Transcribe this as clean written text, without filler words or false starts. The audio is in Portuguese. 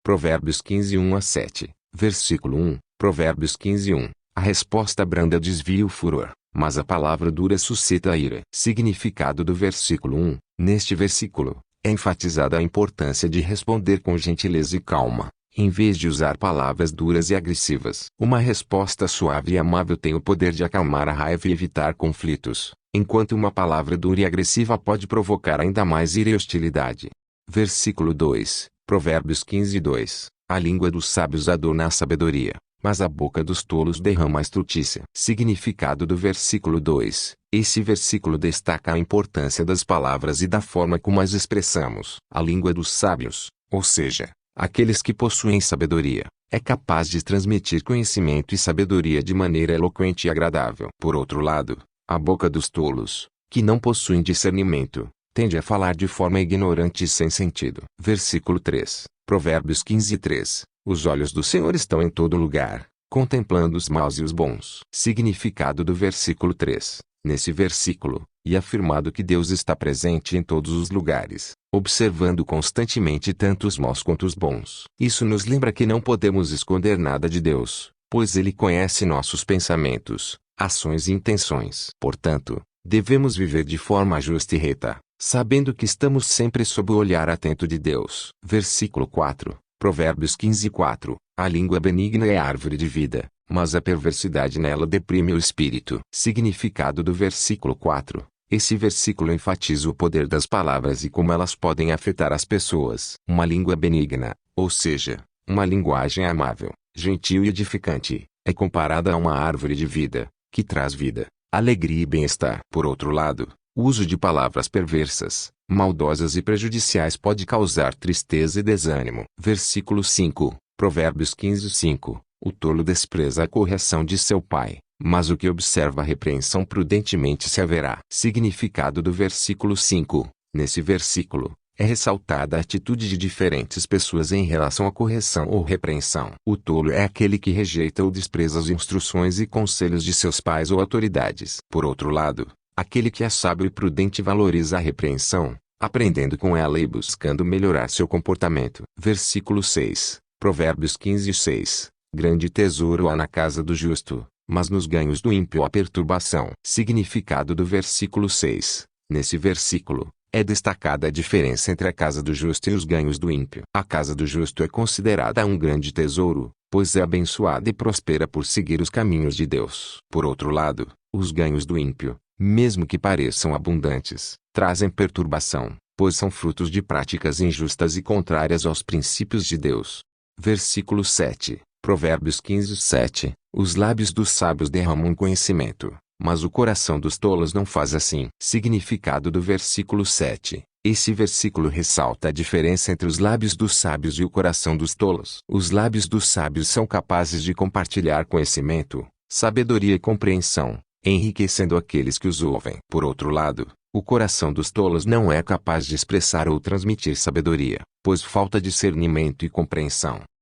Provérbios 15, 1-7, versículo 1, Provérbios 15, 1. A resposta branda desvia o furor, mas a palavra dura suscita a ira. Significado do versículo 1. Neste versículo, é enfatizada a importância de responder com gentileza e calma, em vez de usar palavras duras e agressivas. Uma resposta suave e amável tem o poder de acalmar a raiva e evitar conflitos, enquanto uma palavra dura e agressiva pode provocar ainda mais ira e hostilidade. Versículo 2, Provérbios 15, 2. A língua dos sábios adorna a sabedoria, mas a boca dos tolos derrama a estultícia. Significado do versículo 2. Esse versículo destaca a importância das palavras e da forma como as expressamos. A língua dos sábios, ou seja, aqueles que possuem sabedoria, é capaz de transmitir conhecimento e sabedoria de maneira eloquente e agradável. Por outro lado, a boca dos tolos, que não possuem discernimento, tende a falar de forma ignorante e sem sentido. Versículo 3, Provérbios 15, 3. Os olhos do Senhor estão em todo lugar, contemplando os maus e os bons. Significado do versículo 3. Nesse versículo, é afirmado que Deus está presente em todos os lugares, observando constantemente tanto os maus quanto os bons. Isso nos lembra que não podemos esconder nada de Deus, pois Ele conhece nossos pensamentos, ações e intenções. Portanto, devemos viver de forma justa e reta, sabendo que estamos sempre sob o olhar atento de Deus. Versículo 4, Provérbios 15, 4. A língua benigna é árvore de vida, mas a perversidade nela deprime o espírito. Significado do versículo 4. Esse versículo enfatiza o poder das palavras e como elas podem afetar as pessoas. Uma língua benigna, ou seja, uma linguagem amável, gentil e edificante, é comparada a uma árvore de vida, que traz vida, alegria e bem-estar. Por outro lado, o uso de palavras perversas, maldosas e prejudiciais pode causar tristeza e desânimo. Versículo 5, Provérbios 15, 5. O tolo despreza a correção de seu pai, mas o que observa a repreensão prudentemente se haverá. Significado do versículo 5. Nesse versículo, é ressaltada a atitude de diferentes pessoas em relação à correção ou repreensão. O tolo é aquele que rejeita ou despreza as instruções e conselhos de seus pais ou autoridades. Por outro lado, aquele que é sábio e prudente valoriza a repreensão, aprendendo com ela e buscando melhorar seu comportamento. Versículo 6. Provérbios 15, 6. Grande tesouro há na casa do justo, mas nos ganhos do ímpio há perturbação. Significado do versículo 6. Nesse versículo, é destacada a diferença entre a casa do justo e os ganhos do ímpio. A casa do justo é considerada um grande tesouro, pois é abençoada e prospera por seguir os caminhos de Deus. Por outro lado, os ganhos do ímpio, mesmo que pareçam abundantes, trazem perturbação, pois são frutos de práticas injustas e contrárias aos princípios de Deus. Versículo 7. Provérbios 15, 7. Os lábios dos sábios derramam conhecimento, mas o coração dos tolos não faz assim. Significado do versículo 7. Esse versículo ressalta a diferença entre os lábios dos sábios e o coração dos tolos. Os lábios dos sábios são capazes de compartilhar conhecimento, sabedoria e compreensão, enriquecendo aqueles que os ouvem. Por outro lado, o coração dos tolos não é capaz de expressar ou transmitir sabedoria, pois falta discernimento e compreensão.